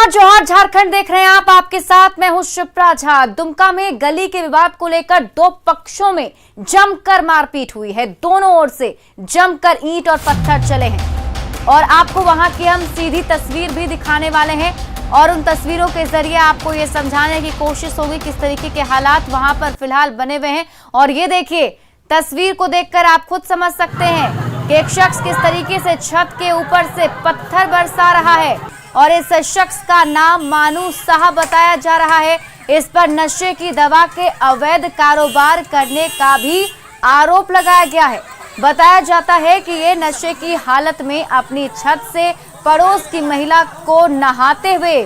जौहर झारखंड देख रहे हैं आप। आपके साथ मैं हूं शिप्रा झा। दुमका में गली के विवाद को लेकर दो पक्षों में जमकर मारपीट हुई है। दोनों ओर से जमकर ईंट और पत्थर चले हैं और आपको वहां की हम सीधी तस्वीर भी दिखाने वाले हैं और उन तस्वीरों के जरिए आपको ये समझाने की कोशिश होगी किस तरीके के हालात वहां पर फिलहाल बने हुए हैं। और ये देखिए, तस्वीर को देखकर आप खुद समझ सकते हैं कि एक शख्स किस तरीके से छत के ऊपर से पत्थर बरसा रहा है और इस शख्स का नाम मानू साहब बताया जा रहा है। इस पर नशे की दवा के अवैध कारोबार करने का भी आरोप लगाया गया है। बताया जाता है कि ये नशे की हालत में अपनी छत से पड़ोस की महिला को नहाते हुए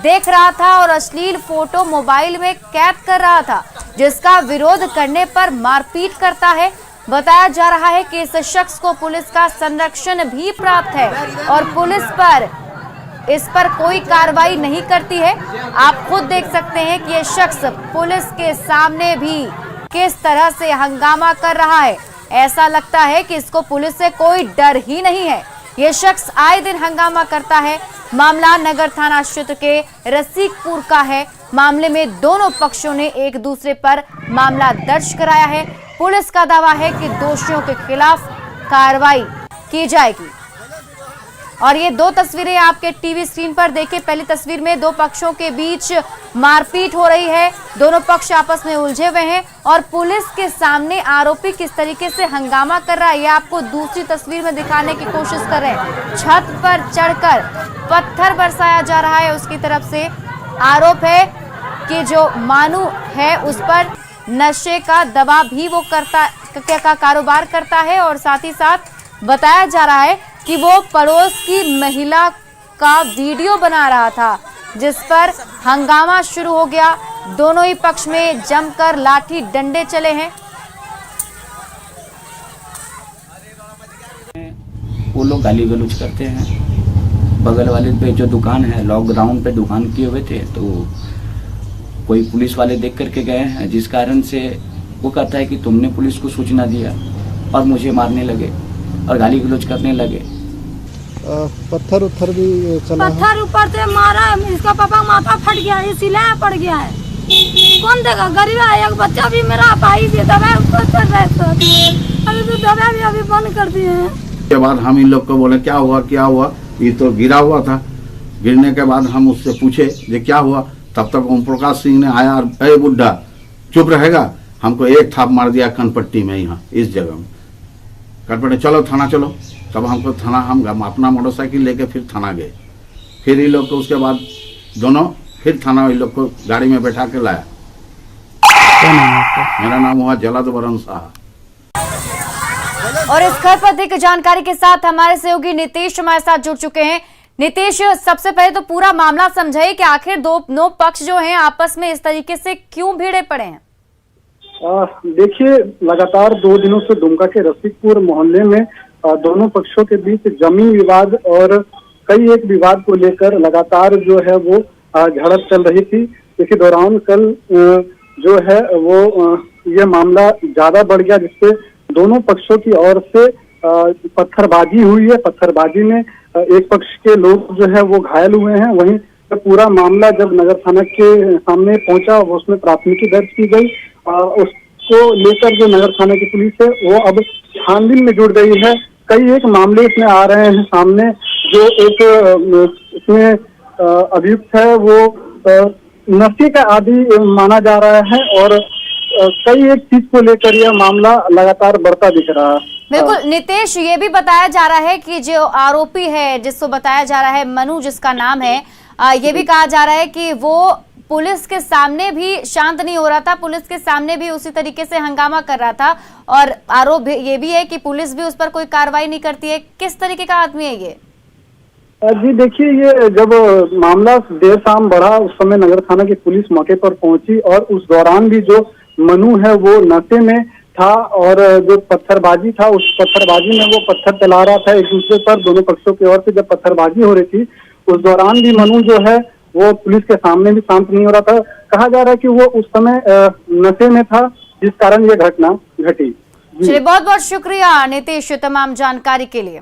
देख रहा था और अश्लील फोटो मोबाइल में कैद कर रहा था, जिसका विरोध करने पर मारपीट करता है। बताया जा रहा है कि इस शख्स को पुलिस का संरक्षण भी प्राप्त है और पुलिस इस पर कोई कार्रवाई नहीं करती है। आप खुद देख सकते हैं कि ये शख्स पुलिस के सामने भी किस तरह से हंगामा कर रहा है। ऐसा लगता है कि इसको पुलिस से कोई डर ही नहीं है। ये शख्स आए दिन हंगामा करता है। मामला नगर थाना क्षेत्र के रसिकपुर का है। मामले में दोनों पक्षों ने एक दूसरे पर मामला दर्ज कराया है। पुलिस का दावा है कि दोषियों के खिलाफ कार्रवाई की जाएगी। और ये दो तस्वीरें आपके टीवी स्क्रीन पर देखिए। पहली तस्वीर में दो पक्षों के बीच मारपीट हो रही है। दोनों पक्ष आपस में उलझे हुए हैं और पुलिस के सामने आरोपी किस तरीके से हंगामा कर रहा है ये आपको दूसरी तस्वीर में दिखाने की कोशिश कर रहे हैं। छत पर चढ़कर पत्थर बरसाया जा रहा है। उसकी तरफ से आरोप है कि जो मानू है उस पर नशे का दवा भी वो का कारोबार करता है और साथ ही साथ बताया जा रहा है कि वो पड़ोस की महिला का वीडियो बना रहा था, जिस पर हंगामा शुरू हो गया। दोनों ही पक्ष में जमकर लाठी डंडे चले हैं। वो लोग गाली गलौज करते हैं। बगल वाले पे जो दुकान है, लॉकडाउन पे दुकान किए हुए थे, तो कोई पुलिस वाले देख करके गए हैं, जिस कारण से वो कहता है कि तुमने पुलिस को सूचना दिया और मुझे मारने लगे और गाली गलौज करने लगे। पत्थर उत्थर भी चला, पत्थर ऊपर से मारा है। इसका पापा माथा फट गया है, सिलाया पड़ गया है। कौन देगा? गरीब है। एक बच्चा भी मेरा भाई भी दवाई कर रहे थे, अभी तो दवाई भी अभी बंद कर दिए हैं। के बाद हम इन लोग को बोले क्या हुआ क्या हुआ, ये तो गिरा हुआ था। गिरने के बाद हम उससे पूछे ये क्या हुआ, तब तक ओम प्रकाश सिंह ने आया और अरे बुड्ढा चुप रहेगा, हमको एक थाप मार दिया कनपट्टी में, यहाँ इस जगह में कनपट्टी। चलो थाना चलो। तब हमको थाना, हम अपना मोटरसाइकिल लेके फिर थाना गए। फिर इन लोग को उसके बाद दोनों फिर थाना इन लोग को गाड़ी में बैठा के लाया। मेरा नाम हुआ जलाद वरण साहब। और इस खबर पर अधिक जानकारी के साथ हमारे सहयोगी नीतीश हमारे साथ जुड़ चुके हैं। नीतीश, सबसे पहले तो पूरा मामला समझाइए कि आखिर दोनों पक्ष जो हैं आपस में इस तरीके से क्यों भिड़े पड़े हैं। देखिए, लगातार 2 दिनों से दुमका के रसिकपुर मोहल्ले में दोनों पक्षों के बीच जमीन विवाद और कई एक विवाद को लेकर लगातार जो है वो झड़प चल रही थी। इसी दौरान कल जो है वो ये मामला ज्यादा बढ़ गया, जिससे दोनों पक्षों की ओर से पत्थरबाजी हुई है। पत्थरबाजी में एक पक्ष के लोग जो है वो घायल हुए हैं। वहीं पूरा मामला जब नगर थाना के सामने पहुंचा, उसमें प्राथमिकी दर्ज की गई। उसको लेकर जो नगर थाना की पुलिस है वो अब छानबीन में जुट गई है। कई एक मामले इसमें आ रहे हैं सामने। जो एक इसमें अभियुक्त है वो नशे का आदी माना जा रहा है और कई एक चीज को लेकर यह मामला लगातार बढ़ता दिख रहा है। बिल्कुल नीतीश, ये भी बताया जा रहा है कि जो आरोपी है, जिसको बताया जा रहा है मनु जिसका नाम है, ये भी कहा जा रहा है कि वो पुलिस के सामने भी शांत नहीं हो रहा था। पुलिस के सामने भी उसी तरीके से हंगामा कर रहा था और आरोप ये भी है कि पुलिस भी उस पर कोई कार्रवाई नहीं करती है। किस तरीके का आदमी है ये? जी देखिए, ये जब मामला देर शाम बढ़ा उस समय नगर थाना की पुलिस मौके पर पहुंची और उस दौरान भी जो मनु है वो नशे में था और जो पत्थरबाजी था, उस पत्थरबाजी में वो पत्थर चला रहा था एक दूसरे पर। दोनों पक्षों की ओर से जब पत्थरबाजी हो रही थी उस दौरान भी मनु जो है वो पुलिस के सामने भी शांत नहीं हो रहा था। कहा जा रहा है कि वो उस समय नशे में था, जिस कारण ये घटना घटी। चलिए, बहुत बहुत शुक्रिया नीतीश तमाम जानकारी के लिए।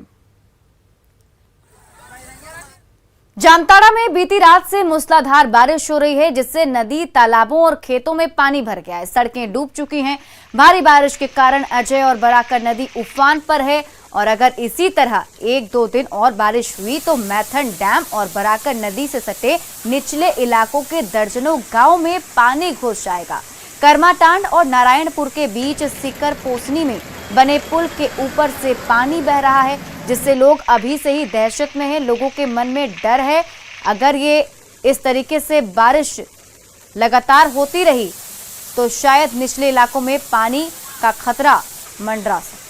जामताड़ा में बीती रात से मूसलाधार बारिश हो रही है, जिससे नदी, तालाबों और खेतों में पानी भर गया है। सड़कें डूब चुकी हैं। भारी बारिश के कारण अजय और बराकर नदी उफान पर है और अगर इसी तरह 1-2 दिन और बारिश हुई तो मैथन डैम और बराकर नदी से सटे निचले इलाकों के दर्जनों गांव में पानी घुस जाएगा। कर्माटांड और नारायणपुर के बीच सीकर पोसनी में बने पुल के ऊपर से पानी बह रहा है, जिससे लोग अभी से ही दहशत में हैं। लोगों के मन में डर है, अगर ये इस तरीके से बारिश लगातार होती रही तो शायद निचले इलाकों में पानी का खतरा मंडरा सकता है।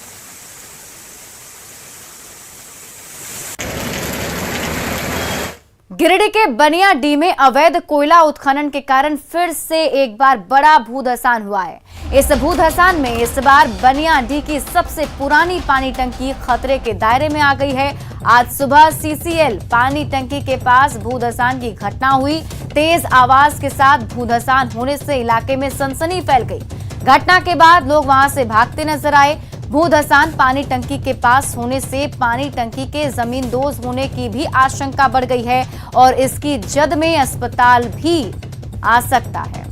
गिरिडीह के बनियाडीह में अवैध कोयला उत्खनन के कारण फिर से एक बार बड़ा भूधसान हुआ है। इस भूधसान में इस बार बनियाडीह की सबसे पुरानी पानी टंकी खतरे के दायरे में आ गई है। आज सुबह सीसीएल पानी टंकी के पास भूधसान की घटना हुई। तेज आवाज के साथ भूधसान होने से इलाके में सनसनी फैल गई। घटना के बाद लोग वहां से भागते नजर आए। भूधसान पानी टंकी के पास होने से पानी टंकी के जमींदोज होने की भी आशंका बढ़ गई है और इसकी जद में अस्पताल भी आ सकता है।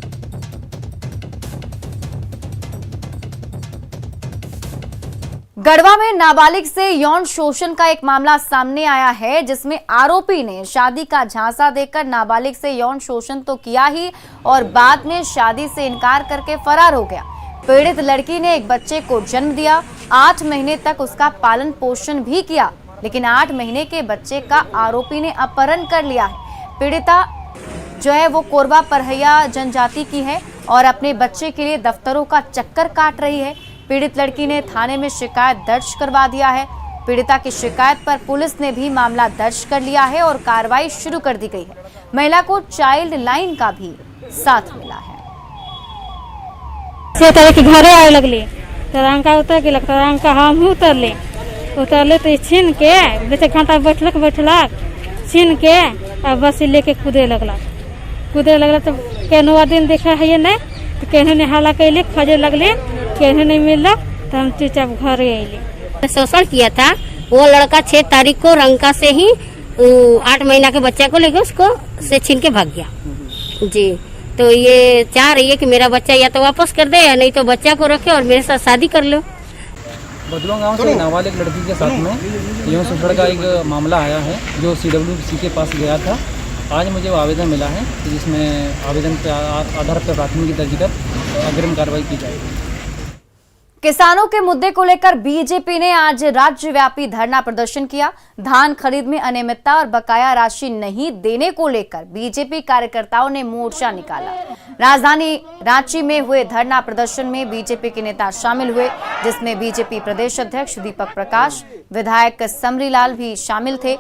गढ़वा में नाबालिग से यौन शोषण का एक मामला सामने आया है, जिसमें आरोपी ने शादी का झांसा देकर नाबालिग से यौन शोषण तो किया ही और बाद में शादी से इनकार करके फरार हो गया। पीड़ित लड़की ने एक बच्चे को जन्म दिया, 8 महीने तक उसका पालन पोषण भी किया, लेकिन 8 महीने के बच्चे का आरोपी ने अपहरण कर लिया है। पीड़िता जो है वो कोरबा परहैया जनजाति की है और अपने बच्चे के लिए दफ्तरों का चक्कर काट रही है। पीड़ित लड़की ने थाने में शिकायत दर्ज करवा दिया है। पीड़िता की शिकायत पर पुलिस ने भी मामला दर्ज कर लिया है और कार्रवाई शुरू कर दी गई है। महिला को चाइल्ड लाइन का भी साथ मिला है। के घरे आए लगले तरंका उतर गेल, तरंका हम उतरले तो छीन के जैसे घंटा बैठलक छीन के अब बस लेके कूदे लगला तो केनहुआ दिन देखा है ये नहीं तो केनहू ने हाला कैले खोजे लगले, केनहू नहीं मिलल तो हम चुपचाप घर अले। शोषण किया था वो लड़का 6 तारीख को रंका से ही 8 महीना के बच्चे को लेकर उसको से छीन के भाग गया जी। तो ये चाह रही है कि मेरा बच्चा या तो वापस कर दे या नहीं तो बच्चा को रखे और मेरे साथ शादी कर लो। बदलवा गांव से नाबालिग लड़की के साथ में यौन शोषण का एक मामला आया है जो CWC के पास गया था। आज मुझे वो आवेदन मिला है जिसमें आवेदन के आधार पर प्राथमिकी दर्ज कर अग्रिम कार्रवाई की जाएगी। किसानों के मुद्दे को लेकर बीजेपी ने आज राज्यव्यापी धरना प्रदर्शन किया। धान खरीद में अनियमितता और बकाया राशि नहीं देने को लेकर बीजेपी कार्यकर्ताओं ने मोर्चा निकाला। राजधानी रांची में हुए धरना प्रदर्शन में बीजेपी के नेता शामिल हुए, जिसमें बीजेपी प्रदेश अध्यक्ष दीपक प्रकाश, विधायक समरीलाल भी शामिल थे।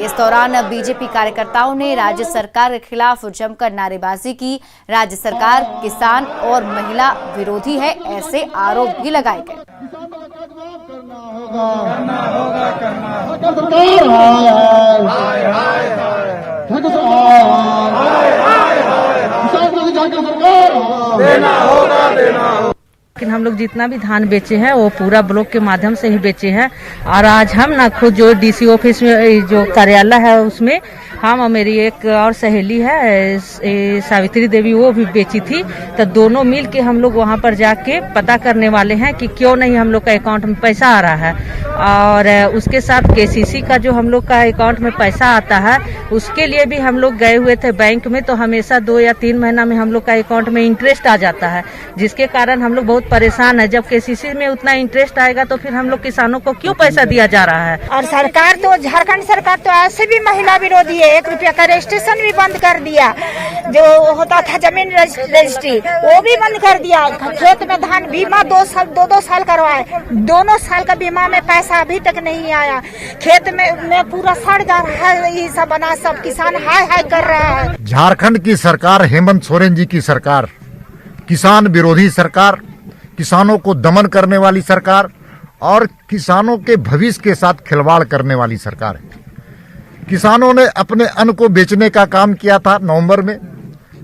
इस दौरान बीजेपी कार्यकर्ताओं ने राज्य सरकार के खिलाफ जमकर नारेबाजी की। राज्य सरकार किसान और महिला विरोधी है, ऐसे आरोप भी लगाए गए। लेकिन हम लोग जितना भी धान बेचे हैं वो पूरा ब्लॉक के माध्यम से ही बेचे हैं और आज हम ना खुद जो DC ऑफिस में जो कार्यालय है उसमें हम और मेरी एक और सहेली है सावित्री देवी वो भी बेची थी, तो दोनों मिल के हम लोग वहाँ पर जाके पता करने वाले हैं कि क्यों नहीं हम लोग का अकाउंट में पैसा आ रहा है। और उसके साथ KCC का जो हम लोग का अकाउंट में पैसा आता है उसके लिए भी हम लोग गए हुए थे बैंक में, तो हमेशा 2 या 3 महीना में हम लोग का अकाउंट में इंटरेस्ट आ जाता है, जिसके कारण हम लोग बहुत परेशान है। जब KCC में उतना इंटरेस्ट आएगा तो फिर हम लोग किसानों को क्यों पैसा दिया जा रहा है। और सरकार तो झारखंड सरकार तो ऐसे भी महिला विरोधी है। 1 रुपया का रजिस्ट्रेशन भी बंद कर दिया, जो होता था जमीन रजिस्ट्री वो भी बंद कर दिया। खेत में धान बीमा 2 साल करवाए, दोनों साल का बीमा में पैसा अभी तक नहीं आया। खेत में पूरा सड़ जा रहा है, ये सब बना सब किसान हाय हाय कर रहा है। झारखंड की सरकार, हेमंत सोरेन जी की सरकार, किसान विरोधी सरकार, किसानों को दमन करने वाली सरकार और किसानों के भविष्य के साथ खिलवाड़ करने वाली सरकार है। किसानों ने अपने अन्न को बेचने का काम किया था नवंबर में,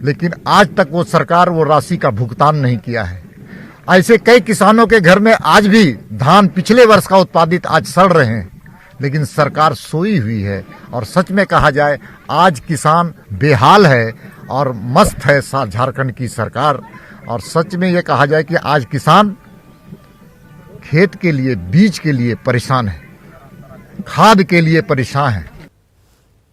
लेकिन आज तक वो सरकार वो राशि का भुगतान नहीं किया है। ऐसे कई किसानों के घर में आज भी धान पिछले वर्ष का उत्पादित आज सड़ रहे हैं, लेकिन सरकार सोई हुई है। और सच में कहा जाए आज किसान बेहाल है और मस्त है झारखंड की सरकार। और सच में ये कहा जाए कि आज किसान खेत के लिए, बीज के लिए परेशान है, खाद के लिए परेशान है।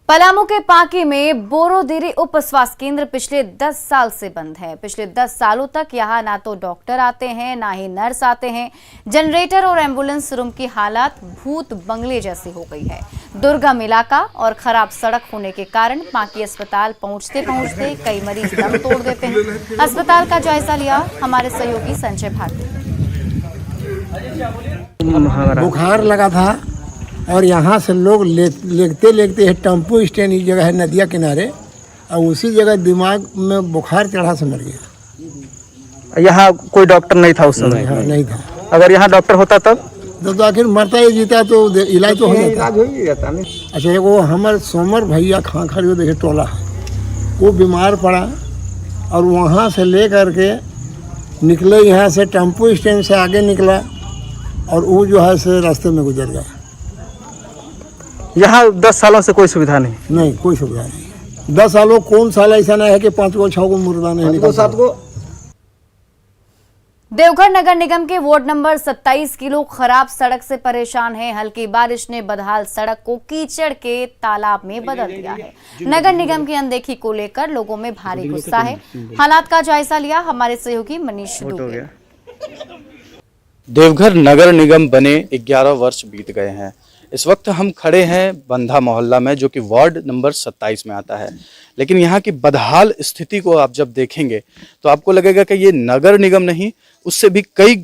पलामू के पांकी में बोरोदेरी उप स्वास्थ्य केंद्र पिछले 10 साल से बंद है। पिछले 10 सालों तक यहां ना तो डॉक्टर आते हैं, ना ही नर्स आते हैं। जनरेटर और एम्बुलेंस रूम की हालत भूत बंगले जैसी हो गई है। दुर्गम इलाका और खराब सड़क होने के कारण पांकी अस्पताल पहुंचते पहुंचते कई मरीज दम तोड़ देते हैं। अस्पताल का जायजा लिया हमारे सहयोगी संजय भारती। बुखार लगा था और यहाँ से लोग लेगते टेम्पो स्टैंड एक जगह है नदिया किनारे, और उसी जगह दिमाग में बुखार चढ़ा से मर गया। यहाँ कोई डॉक्टर नहीं था उस समय? नहीं था। अगर यहाँ डॉक्टर होता तब तो आखिर मरता ही जीता तो इलाज तो हो जाता। अच्छा, वो हमारे सोमर भैया खाखर जो देखे टोला है, वो बीमार पड़ा और वहाँ से ले करके निकले, यहाँ से टेम्पो स्टैंड से आगे निकला और वो जो है से रास्ते में गुजर गया। यहाँ 10 सालों से कोई सुविधा नहीं? नहीं, कोई सुविधा नहीं। 10 सालों कौन साल ऐसा नहीं है कि 5 को 6 को मुर्दा नहीं निकला। 7 को। देवघर नगर निगम के वार्ड नंबर 27 के लोग खराब सड़क से परेशान हैं। हल्की बारिश ने बदहाल सड़क को कीचड़ के तालाब में बदल दिया है। नगर निगम की अनदेखी को लेकर लोगों में भारी गुस्सा है। हालात का जायजा लिया हमारे सहयोगी मनीष दुबे। देवघर नगर निगम बने 11 वर्ष बीत गए हैं। इस वक्त हम खड़े हैं बंधा मोहल्ला में, जो कि वार्ड नंबर 27 में आता है। लेकिन यहाँ की बदहाल स्थिति को आप जब देखेंगे तो आपको लगेगा कि ये नगर निगम नहीं, उससे भी कई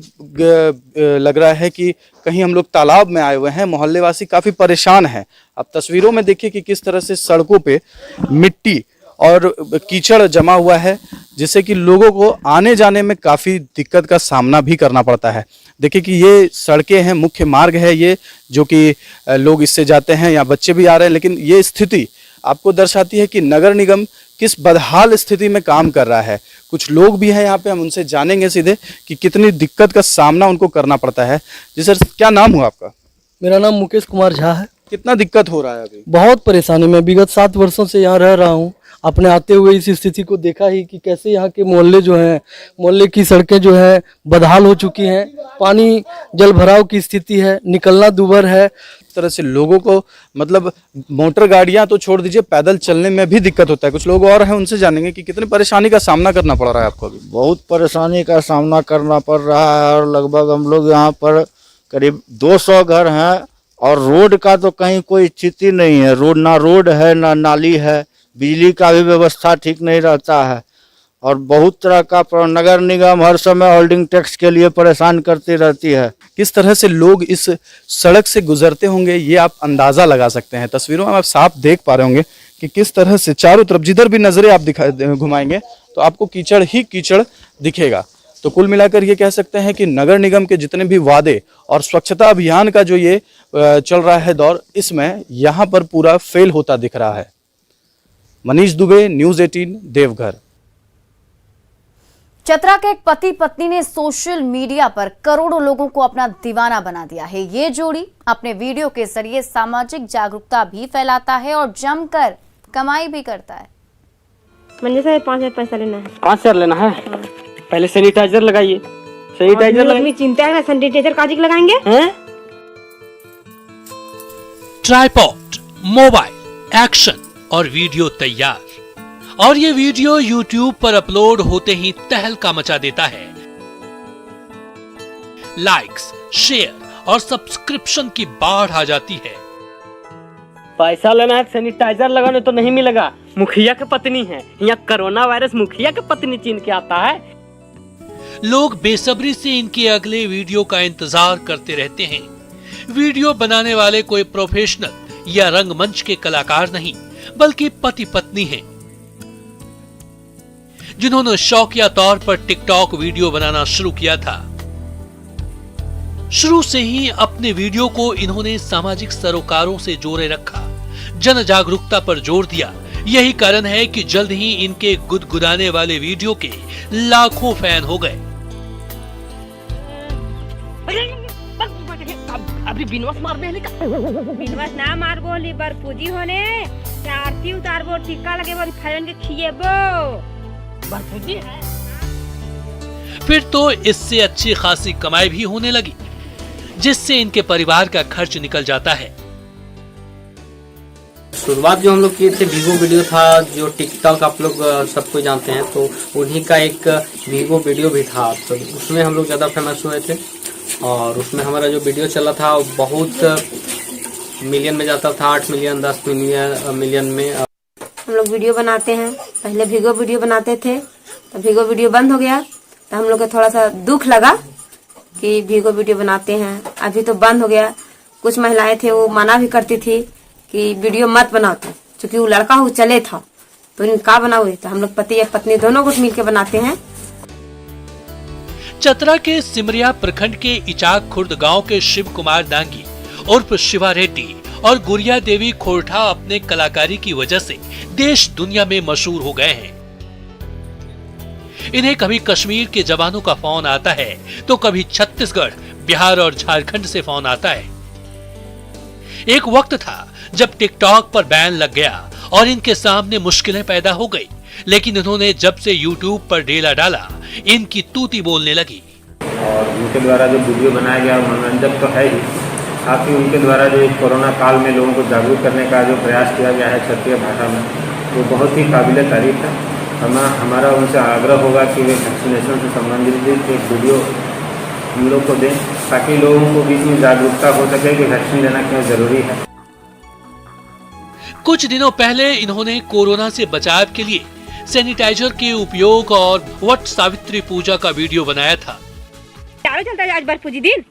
लग रहा है कि कहीं हम लोग तालाब में आए हुए हैं। मोहल्ले वासी काफ़ी परेशान हैं। आप तस्वीरों में देखिए कि किस तरह से सड़कों पे मिट्टी और कीचड़ जमा हुआ है, जिससे कि लोगों को आने जाने में काफ़ी दिक्कत का सामना भी करना पड़ता है। देखिए कि ये सड़कें हैं, मुख्य मार्ग है ये, जो कि लोग इससे जाते हैं, यहाँ बच्चे भी आ रहे हैं। लेकिन ये स्थिति आपको दर्शाती है कि नगर निगम किस बदहाल स्थिति में काम कर रहा है। कुछ लोग भी हैं यहाँ पे, हम उनसे जानेंगे सीधे कि कितनी दिक्कत का सामना उनको करना पड़ता है। जी सर, क्या नाम हुआ आपका? मेरा नाम मुकेश कुमार झा है। कितना दिक्कत हो रहा है अभी? बहुत परेशानी में, विगत 7 वर्षों से यहाँ रह रहा हूँ। अपने आते हुए इस स्थिति को देखा ही कि कैसे यहाँ के मोहल्ले जो हैं, मोहल्ले की सड़कें जो है बदहाल हो चुकी हैं। पानी जल भराव की स्थिति है, निकलना दूभर है। इस तरह से लोगों को मतलब मोटर गाड़ियां तो छोड़ दीजिए, पैदल चलने में भी दिक्कत होता है। कुछ लोग और हैं, उनसे जानेंगे कि कितनी परेशानी का सामना करना पड़ रहा है आपको अभी। बहुत परेशानी का सामना करना पड़ रहा है और लगभग हम लोग यहाँ पर करीब 200 घर हैं और रोड का तो कहीं कोई स्थिति नहीं है। रोड है ना नाली है, बिजली का भी व्यवस्था ठीक नहीं रहता है और बहुत तरह का नगर निगम हर समय होल्डिंग टैक्स के लिए परेशान करती रहती है। किस तरह से लोग इस सड़क से गुजरते होंगे ये आप अंदाजा लगा सकते हैं। तस्वीरों में आप साफ देख पा रहे होंगे कि किस तरह से चारों तरफ जिधर भी नजरें आप घुमाएंगे तो आपको कीचड़ ही कीचड़ दिखेगा। तो कुल मिलाकर ये कह सकते हैं कि नगर निगम के जितने भी वादे और स्वच्छता अभियान का जो ये चल रहा है दौर, इसमें यहाँ पर पूरा फेल होता दिख रहा है। मनीष दुबे, न्यूज़ 18, देवघर। चतरा के एक पति पत्नी ने सोशल मीडिया पर करोड़ों लोगों को अपना दीवाना बना दिया है। ये जोड़ी अपने वीडियो के जरिए सामाजिक जागरूकता भी फैलाता है और जमकर कमाई भी करता है। मंजे से 5,000 पैसा लेना है। 5,000 लेना है? पहले सैनिटाइजर लगाइए। सैनिटाइजर चिंता है, सैनिटाइजर काजी लगाएंगे? ट्राइपॉड, मोबाइल, एक्शन और वीडियो तैयार, और ये वीडियो YouTube पर अपलोड होते ही तहलका मचा देता है। लाइक्स, शेयर और सब्सक्रिप्शन की बाढ़ आ जाती है। पैसा लेना है, सैनिटाइजर लगाने तो नहीं मिलेगा। मुखिया की पत्नी है, यहाँ कोरोना वायरस मुखिया की पत्नी चीन के आता है। लोग बेसब्री से इनके अगले वीडियो का इंतजार करते रहते हैं। वीडियो बनाने वाले कोई प्रोफेशनल या रंगमंच के कलाकार नहीं, बल्कि पति पत्नी हैं, जिन्होंने शौकिया तौर पर टिकटॉक वीडियो बनाना शुरू किया था। शुरू से ही अपने वीडियो को इन्होंने सामाजिक सरोकारों से जोड़े रखा, जन जागरूकता पर जोर दिया। यही कारण है कि जल्द ही इनके गुदगुदाने वाले वीडियो के लाखों फैन हो गए। पूरी बिनवास मार बेली का बिनवास ना मार बोली बर पूजी होने आरती उतार बो टिक्का लगे बो खायन के खिएबो बर पूजी। फिर तो इससे अच्छी खासी कमाई भी होने लगी, जिससे इनके परिवार का खर्च निकल जाता है। शुरुआत जो हम लोग किए थे वीगो वीडियो था, जो टिकटॉक आप लोग सबको जानते हैं, तो उन्हीं का एक वीगो वीडियो भी था, तो उसमें हम लोग ज़्यादा फेमस हुए थे और उसमें हमारा जो वीडियो चला था वो बहुत मिलियन में जाता था, 8 मिलियन 10 मिलियन में। हम लोग वीडियो बनाते हैं, पहले वीगो वीडियो बनाते थे, तो वीगो वीडियो बंद हो गया, तो हम लोग को थोड़ा सा दुख लगा कि वीगो वीडियो बनाते हैं, अभी तो बंद हो गया। कुछ महिलाएं थे वो मना भी करती थी कि वीडियो मत बनाओ, क्योंकि वो लड़का वो चले था, तो इनका बना हुए, तो हम लोग पति या पत्नी दोनों गुट मिलकर बनाते हैं। चतरा के सिमरिया प्रखंड के इचाक खुर्द गांव के शिव कुमार दांगी उर्फ शिवा रेड्डी और गुड़िया देवी खोरठा अपने कलाकारी की वजह से देश दुनिया में मशहूर हो गए हैं। इन्हें कभी कश्मीर के जवानों का फोन आता है, तो कभी छत्तीसगढ़, बिहार और झारखंड से फोन आता है। एक वक्त था जब टिकटॉक पर बैन लग गया और इनके सामने मुश्किलें पैदा हो गई, लेकिन इन्होंने जब से यूट्यूब पर डेला डाला, इनकी तूती बोलने लगी। और उनके द्वारा जो वीडियो बनाया गया मनोरंजक तो है ही, साथ ही उनके द्वारा जो इस कोरोना काल में लोगों को जागरूक करने का जो प्रयास किया गया है क्षेत्रीय भाषा में, वो बहुत ही काबिल तारीफ है। हमारा उनसे आग्रह होगा कि वे वैक्सीनेशन से संबंधित एक वीडियो हम लोग को दें, ताकि लोगों को बीच में जागरूकता हो सके कि वैक्सीन लेना क्यों जरूरी है। कुछ दिनों पहले इन्होंने कोरोना से बचाव के लिए सैनिटाइजर के उपयोग और वट सावित्री पूजा का वीडियो बनाया था। चलता है आज बर पूजी दिन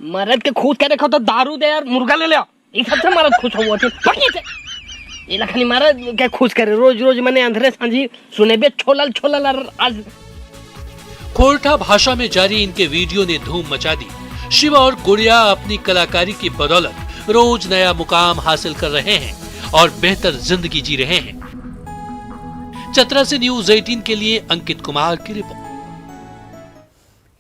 मरद के खुद के देखो तो दारू दे यार, मुर्गा ले लिया, इस सबसे मरद खुश हुआ थे। ये लखनी मरद के खुश करे, रोज रोज मैंने अंधेरे सांझी सुने बे छोलल छोलल। आज खोरठा भाषा में जारी इनके वीडियो ने धूम मचा दी। शिवा और गुड़िया अपनी कलाकारी की बदौलत रोज नया मुकाम हासिल कर रहे हैं और बेहतर जिंदगी जी रहे हैं। चतरा से न्यूज़ 18 के लिए अंकित कुमार की रिपोर्ट।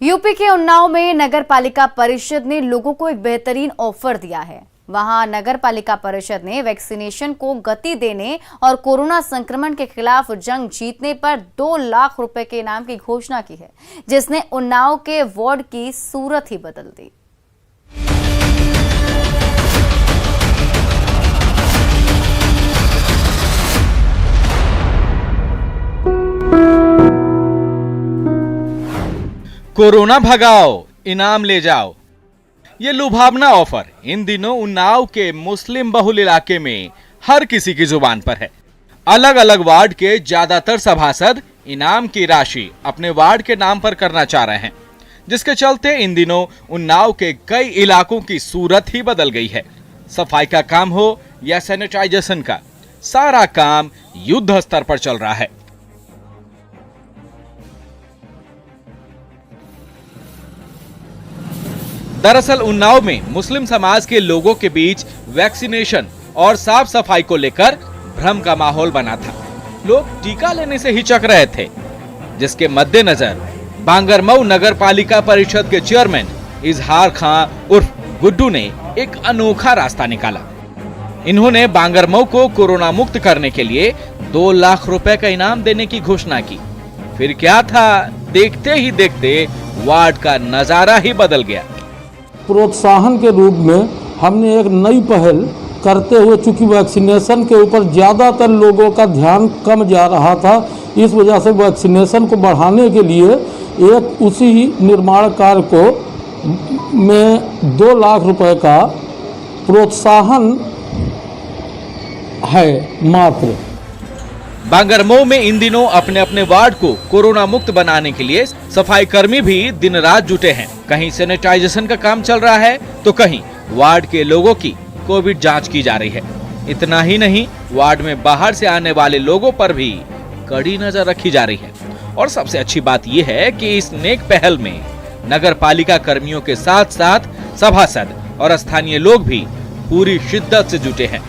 यूपी के उन्नाव में नगर पालिका परिषद ने लोगों को एक बेहतरीन ऑफर दिया है। वहां नगर पालिका परिषद ने वैक्सीनेशन को गति देने और कोरोना संक्रमण के खिलाफ जंग जीतने पर 2 लाख रुपए के इनाम की घोषणा की है, जिसने उन्नाव के वार्ड की सूरत ही बदल दी। कोरोना भगाओ, इनाम ले जाओ। ये लुभावना ऑफर इन दिनों उन्नाव के मुस्लिम बहुल इलाके में हर किसी की जुबान पर है। अलग अलग वार्ड के ज्यादातर सभासद इनाम की राशि अपने वार्ड के नाम पर करना चाह रहे हैं, जिसके चलते इन दिनों उन्नाव के कई इलाकों की सूरत ही बदल गई है। सफाई का काम हो या सैनिटाइजेशन का, सारा काम युद्ध स्तर पर चल रहा है। दरअसल उन्नाव में मुस्लिम समाज के लोगों के बीच वैक्सीनेशन और साफ सफाई को लेकर भ्रम का माहौल बना था। लोग टीका लेने से हिचक रहे थे, जिसके मद्देनजर बांगरमऊ नगर पालिका परिषद के चेयरमैन इजहार खां उर्फ गुड्डू ने एक अनोखा रास्ता निकाला। इन्होंने बांगरमऊ को कोरोना मुक्त करने के लिए 2 लाख रुपए का इनाम देने की घोषणा की। फिर क्या था, देखते ही देखते वार्ड का नजारा ही बदल गया। प्रोत्साहन के रूप में हमने एक नई पहल करते हुए, चूंकि वैक्सीनेशन के ऊपर ज़्यादातर लोगों का ध्यान कम जा रहा था, इस वजह से वैक्सीनेशन को बढ़ाने के लिए एक उसी निर्माण कार्य को में 2 लाख रुपए का प्रोत्साहन है मात्र। बांगरमऊ में इन दिनों अपने अपने वार्ड को कोरोना मुक्त बनाने के लिए सफाई कर्मी भी दिन रात जुटे हैं। कहीं सैनिटाइजेशन का काम चल रहा है, तो कहीं वार्ड के लोगों की कोविड जांच की जा रही है। इतना ही नहीं, वार्ड में बाहर से आने वाले लोगों पर भी कड़ी नजर रखी जा रही है। और सबसे अच्छी बात यह है कि इस नेक पहल में नगर पालिका कर्मियों के साथ साथ सभासद और स्थानीय लोग भी पूरी शिद्दत से जुटे हैं।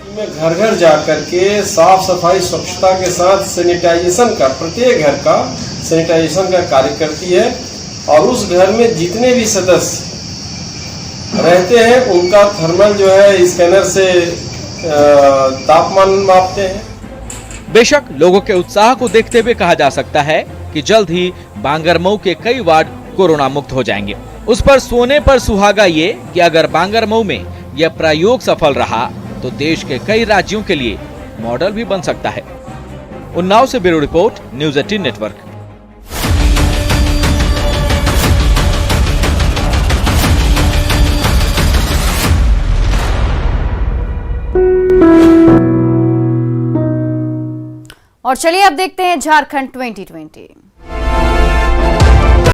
में घर घर जाकर के साफ सफाई स्वच्छता के साथ सैनिटाइजेशन का, प्रत्येक घर का सैनिटाइजेशन का कार्य करती है। और उस घर में जितने भी सदस्य रहते हैं उनका थर्मल जो है स्कैनर से तापमान मापते हैं। बेशक लोगों के उत्साह को देखते हुए कहा जा सकता है कि जल्द ही बांगरमऊ के कई वार्ड कोरोना मुक्त हो जाएंगे। उस पर सोने पर सुहागा ये कि अगर बांगरमऊ में यह प्रयोग सफल रहा तो देश के कई राज्यों के लिए मॉडल भी बन सकता है। उन्नाव से ब्यूरो रिपोर्ट, न्यूज़ 18 नेटवर्क। और चलिए अब देखते हैं झारखंड 2020।